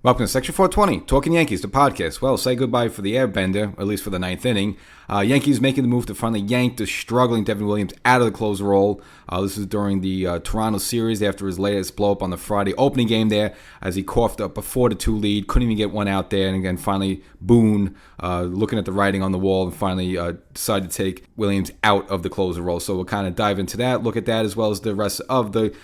Welcome to Section 420, Talkin Yankees, the podcast. Well, say goodbye for the airbender, at least for the ninth inning. Yankees making the move to finally yank the struggling Devin Williams out of the closer role. This is during the Toronto series after his latest blow-up on the Friday opening game there as he coughed up a 4-2 lead. Couldn't even get one out there. And again, finally, Boone, looking at the writing on the wall, and finally decided to take Williams out of the closer role. So we'll kind of dive into that, look at that, as well as the rest of the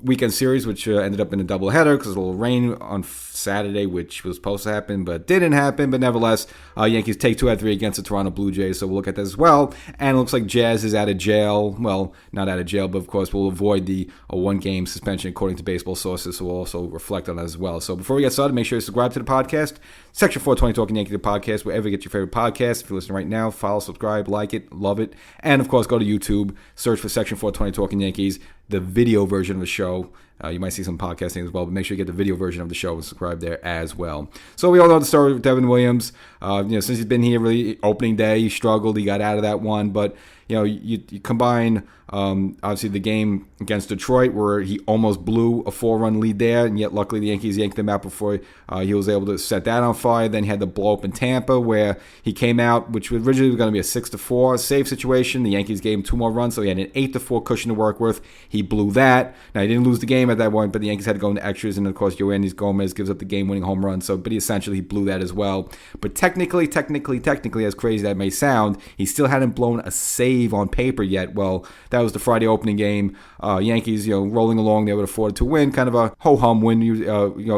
weekend series, which ended up in a doubleheader because of a little rain on Saturday, which was supposed to happen but didn't happen. But nevertheless, Yankees take 2 out of 3 against the Toronto Blue Jays, so we'll look at that as well. And it looks like Jazz is out of jail. Well, not out of jail, but of course we'll avoid the one-game suspension according to baseball sources, so we'll also reflect on that as well. So before we get started, make sure you subscribe to the podcast, Section 420 Talkin Yankees, the podcast, wherever you get your favorite podcast. If you're listening right now, follow, subscribe, like it, love it. And of course, go to YouTube, search for Section 420 Talkin Yankees, the video version of the show. You might see some podcasting as well, but make sure you get the video version of the show and subscribe there as well. So we all know the story with Devin Williams. Since he's been here, really opening day, he struggled. He got out of that one, but you combine obviously the game against Detroit where he almost blew a 4-run lead there, and yet luckily the Yankees yanked him out before he was able to set that on fire. Then he had the blow up in Tampa where he came out, which was originally going to be a 6-4 save situation. The Yankees gave him 2 more runs, so he had an 8-4 cushion to work with. He blew that. Now he didn't lose the game at that point, but the Yankees had to go into extras, and of course Yoenis Gomez gives up the game-winning home run. But he essentially blew that as well. But technically, as crazy that may sound, he still hadn't blown a save on paper yet. Well, that was the Friday opening game. Yankees, rolling along there with a 4-2 win, kind of a ho-hum win,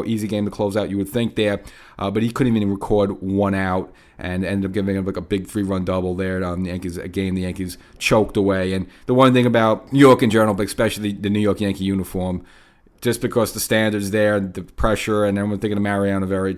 easy game to close out, you would think there. But he couldn't even record 1 out and ended up giving him like a big 3-run double there. The Yankees, a game the Yankees choked away. And the one thing about New York in general, but especially the New York Yankee uniform, just because the standards there, the pressure, and everyone thinking of Mariano Rivera,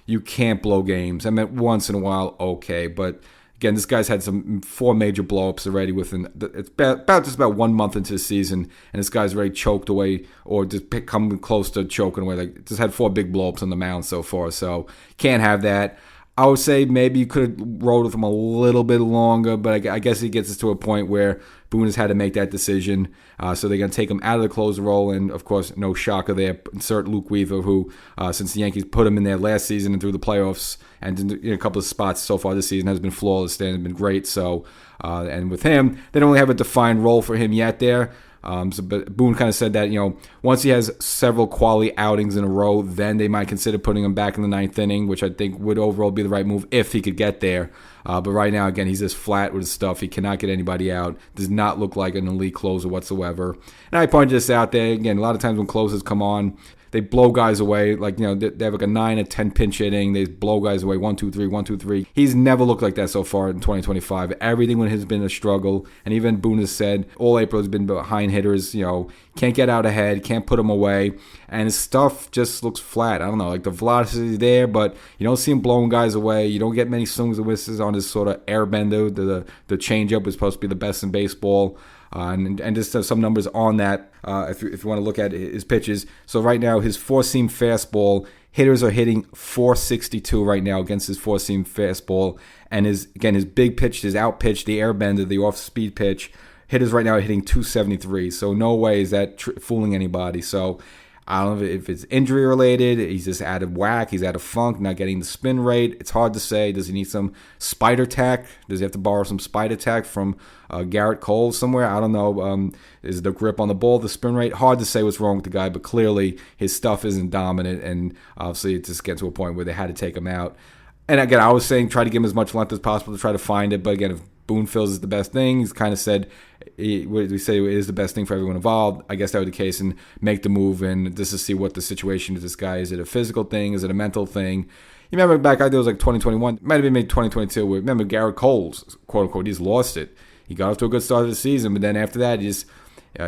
you can't blow games. I mean, once in a while, okay, but again, this guy's had 4 major blow-ups already it's about 1 month into the season, and this guy's already choked away or just come close to choking away. Like, just had 4 big blow-ups on the mound so far, so can't have that. I would say maybe you could have rolled with him a little bit longer, but I guess he gets us to a point where Boone has had to make that decision. So they're going to take him out of the closer role, and of course, no shocker there. Insert Luke Weaver, who, since the Yankees put him in there last season and through the playoffs and in a couple of spots so far this season, has been flawless and has been great. So, and with him, they don't really have a defined role for him yet there. But Boone kind of said that, once he has several quality outings in a row, then they might consider putting him back in the 9th inning, which I think would overall be the right move if he could get there. But right now, again, he's just flat with his stuff. He cannot get anybody out. Does not look like an elite closer whatsoever. And I pointed this out there. Again, a lot of times when closers come on, they blow guys away. Like, they have like a 9 or 10 pinch hitting. They blow guys away 1-2-3, 1-2-3. He's never looked like that so far in 2025. Everything has been a struggle. And even Boone has said all April has been behind hitters. Can't get out ahead, can't put them away. And his stuff just looks flat. I don't know, like the velocity is there, but you don't see him blowing guys away. You don't get many swings and misses on his sort of airbender. The changeup is supposed to be the best in baseball. And just some numbers on that if you want to look at his pitches. So right now, his 4-seam fastball, hitters are hitting 462 right now against his 4-seam fastball. And his big pitch, his out pitch, the airbender, the off-speed pitch, hitters right now are hitting 273. So no way is that fooling anybody. So I don't know if it's injury related. He's just out of whack. He's out of funk, not getting the spin rate. It's hard to say. Does he need some spider tack? Does he have to borrow some spider tack from Garrett Cole somewhere? I don't know. Is the grip on the ball, the spin rate? Hard to say what's wrong with the guy, but clearly his stuff isn't dominant, and obviously it just gets to a point where they had to take him out. And again, I was saying try to give him as much length as possible to try to find it, but again, if Boone feels is the best thing, he's kind of said, we say it is the best thing for everyone involved. I guess that would be the case, and make the move and just to see what the situation is. This guy, is it a physical thing? Is it a mental thing? You remember back, I think it was like 2021, it might have been maybe 2022. Remember Garrett Cole's, quote unquote, he's lost it. He got off to a good start of the season, but then after that, he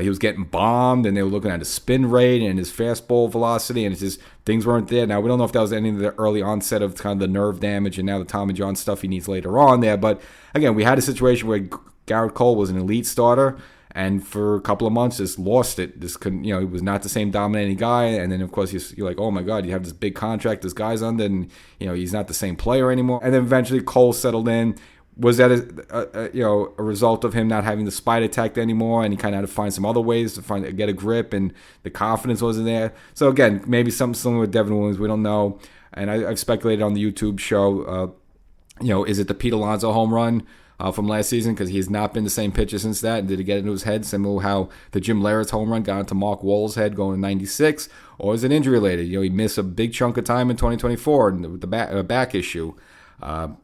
was getting bombed, and they were looking at his spin rate and his fastball velocity, and it's just things weren't there. Now, we don't know if that was any of the early onset of kind of the nerve damage and now the Tommy John stuff he needs later on there. But again, we had a situation where Garrett Cole was an elite starter, and for a couple of months just lost it. Just couldn't, he was not the same dominating guy. And then of course you're like, oh my God, you have this big contract this guy's under, and he's not the same player anymore. And then eventually Cole settled in. Was that a result of him not having the spider tech anymore, and he kind of had to find some other ways to get a grip, and the confidence wasn't there? So again, maybe something similar with Devin Williams. We don't know, and I've speculated on the YouTube show. Is it the Pete Alonso home run from last season? Because he has not been the same pitcher since that. And did it get into his head, similar how the Jim Leyritz home run got into Mark Wohl's head going to 96? Or is it injury related? He missed a big chunk of time in 2024 with the back issue.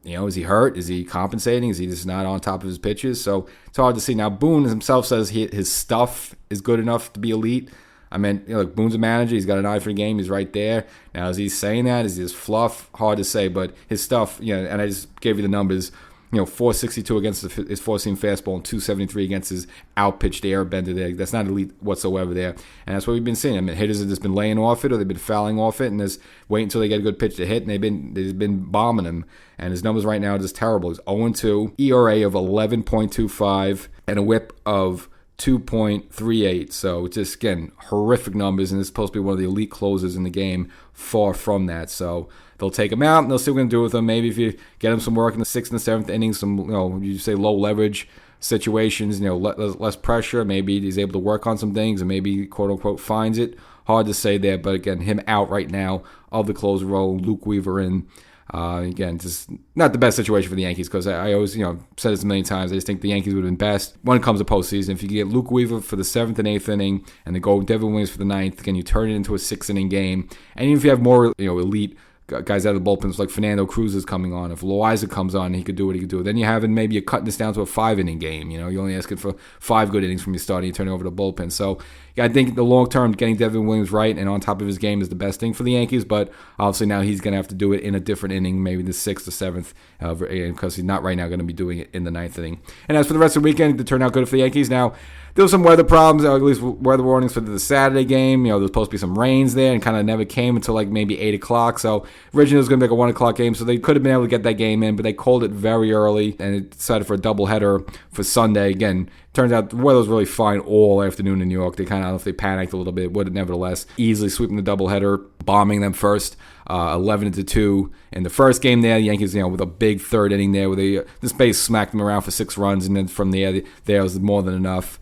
Is he hurt? Is he compensating? Is he just not on top of his pitches? So it's hard to see. Now, Boone himself says his stuff is good enough to be elite. I mean, Boone's a manager. He's got an eye for the game. He's right there. Now, is he saying that? Is he just fluff? Hard to say. But his stuff, and I just gave you the numbers. 462 against his four-seam fastball and 273 against his out-pitched airbender there. That's not elite whatsoever there. And that's what we've been seeing. I mean, hitters have just been laying off it, or they've been fouling off it, and just wait until they get a good pitch to hit, and they've been bombing him. And his numbers right now are just terrible. He's 0-2, ERA of 11.25, and a whip of 2.38. So it's just, again, horrific numbers, and it's supposed to be one of the elite closers in the game. Far from that. So they'll take him out, and they'll see what they're going to do with him. Maybe if you get him some work in the 6th and 7th innings, some, you say low leverage situations, less pressure. Maybe he's able to work on some things, and maybe, quote unquote, finds it. Hard to say there, but again, him out right now of the closer role, Luke Weaver in. Again, just not the best situation for the Yankees, because I always, said this a million times. I just think the Yankees would have been best when it comes to postseason. If you get Luke Weaver for the 7th and 8th inning, and then go Devin Williams for the 9th, can you turn it into a 6-inning game? And even if you have more, elite guys out of the bullpens, like Fernando Cruz is coming on. If Loaiza comes on, he could do what he could do. Then you have, maybe you're cutting this down to a 5-inning game. You're only asking for 5 good innings from your starting, you turn it over to the bullpen. So I think the long term, getting Devin Williams right and on top of his game is the best thing for the Yankees. But obviously now he's going to have to do it in a different inning, maybe the 6th or 7th, because he's not right now going to be doing it in the 9th inning. And as for the rest of the weekend, it turned out good for the Yankees. Now, there was some weather problems, or at least weather warnings for the Saturday game. There was supposed to be some rains there, and kind of never came until like maybe 8 o'clock. So originally it was going to be like a 1 o'clock game, so they could have been able to get that game in, but they called it very early, and it decided for a doubleheader for Sunday. Again, turns out the weather was really fine all afternoon in New York. They kind of, I don't know if they panicked a little bit, but nevertheless, easily sweeping the doubleheader, bombing them first. 11-2 in the first game there. The Yankees, with a big 3rd inning there, where this base smacked them around for 6 runs, and then from there was more than enough.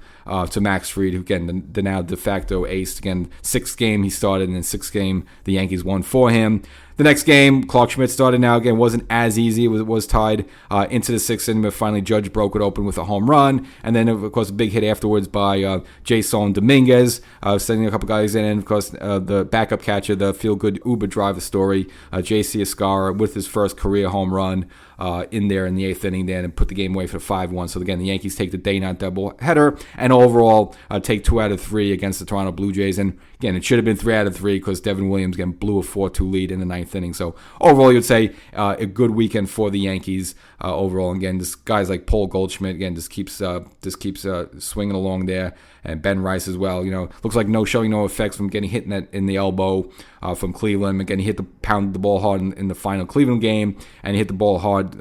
To Max Fried, who, again, the now de facto ace. Again, 6th game he started, and then 6th game the Yankees won for him. The next game, Clark Schmidt started. Now, again, wasn't as easy. It was tied into the 6th inning, but finally Judge broke it open with a home run. And then, of course, a big hit afterwards by Jason Dominguez, sending a couple guys in. And, of course, the backup catcher, the feel-good Uber driver story, J.C. Escara, with his first career home run in there in the 8th inning there, and put the game away for 5-1. So, again, the Yankees take the day-night doubleheader, and overall take 2 out of 3 against the Toronto Blue Jays. And, again, it should have been 3 out of 3 because Devin Williams, again, blew a 4-2 lead in the 9th inning. So overall, you'd say a good weekend for the Yankees overall. And again, just guys like Paul Goldschmidt again just keeps swinging along there, and Ben Rice as well. Looks like showing no effects from getting hit in the elbow from Cleveland. Again, he pounded the ball hard in the final Cleveland game, and he hit the ball hard.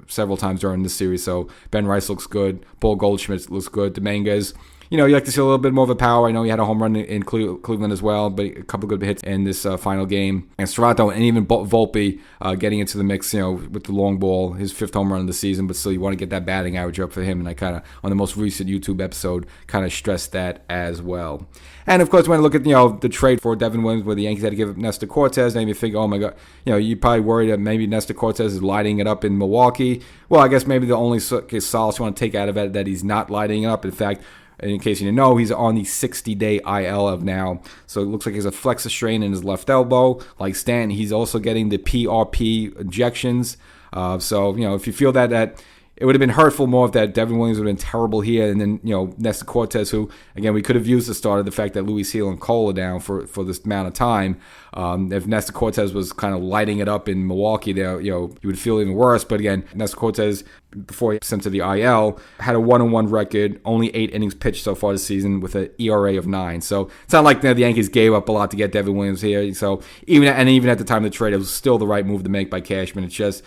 Several times during this series. So Ben Rice looks good. Paul Goldschmidt looks good. Dominguez, you like to see a little bit more of a power. I know he had a home run in Cleveland as well, but a couple good hits in this final game. And Serrato and even Volpe getting into the mix, with the long ball, his 5th home run of the season. But still, you want to get that batting average up for him. And I kind of, on the most recent YouTube episode, kind of stressed that as well. And of course, when I look at the trade for Devin Williams, where the Yankees had to give up Nestor Cortez, then you figure, oh my God, you probably worried that maybe Nestor Cortez is lighting it up in Milwaukee. Well, I guess maybe the only solace you want to take out of it that he's not lighting it up. In fact, in case you didn't know, he's on the 60-day IL of now. So it looks like he has a flexor strain in his left elbow. Like Stanton, he's also getting the PRP injections. So, if you feel that it would have been hurtful more if that Devin Williams would have been terrible here. And then, Nestor Cortez, who, again, we could have used the start of the fact that Luis Gil and Cole are down for this amount of time. If Nestor Cortez was kind of lighting it up in Milwaukee there, you would feel even worse. But again, Nestor Cortez, before he sent to the IL, had a 1-1 record, only 8 innings pitched so far this season with an ERA of 9. So it's not like the Yankees gave up a lot to get Devin Williams here. So even at the time of the trade, it was still the right move to make by Cashman. It just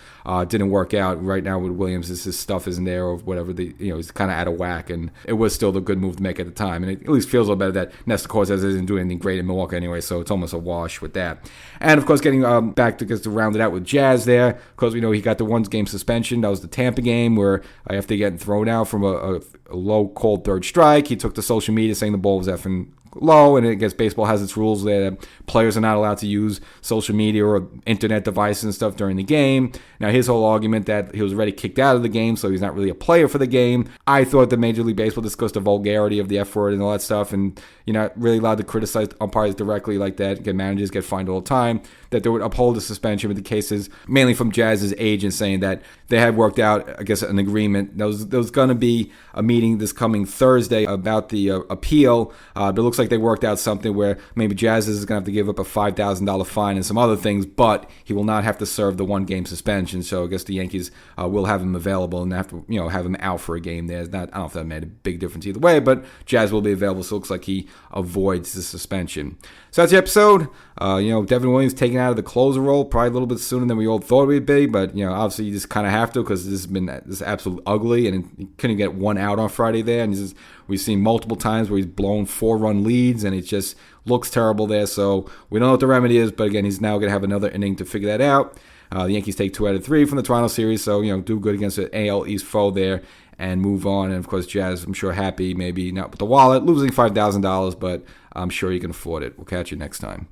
didn't work out. Right now with Williams, this is his stuff isn't there or whatever. He's kind of out of whack, and it was still the good move to make at the time. And it at least feels a little better that Nestor Cortez isn't doing anything great in Milwaukee anyway, so it's almost a wash with that. And of course, getting back to round it out with Jazz there, because we know he got the 1-game suspension. That was the Tampa game where after getting thrown out from a low called third strike, he took to social media saying the ball was effing low, and I guess baseball has its rules there that players are not allowed to use social media or internet devices and stuff during the game. Now, his whole argument that he was already kicked out of the game, so he's not really a player for the game. I thought that Major League Baseball discussed the vulgarity of the F word and all that stuff, and you're not really allowed to criticize umpires directly like that. Managers get fined all the time, that they would uphold the suspension with the cases, mainly from Jazz's agent saying that they had worked out, I guess, an agreement. There was going to be a meeting this coming Thursday about the appeal, but it looks like they worked out something where maybe Jazz is going to have to give up a $5,000 fine and some other things, but he will not have to serve the 1-game suspension. So I guess the Yankees will have him available and have to, have him out for a game there. I don't know if that made a big difference either way, but Jazz will be available, so it looks like he avoids the suspension. So that's the episode. Devin Williams taken out of the closer role probably a little bit sooner than we all thought we'd be, but obviously you just kind of have to, because this has been this absolute ugly, and he couldn't get one out on Friday there, and we've seen multiple times where he's blown 4-run leads, and it just looks terrible there. So we don't know what the remedy is, but again, he's now going to have another inning to figure that out. The Yankees take 2 out of 3 from the Toronto series, so do good against an AL East foe there and move on. And of course, Jazz, I'm sure happy, maybe not with the wallet, losing $5,000, but I'm sure you can afford it. We'll catch you next time.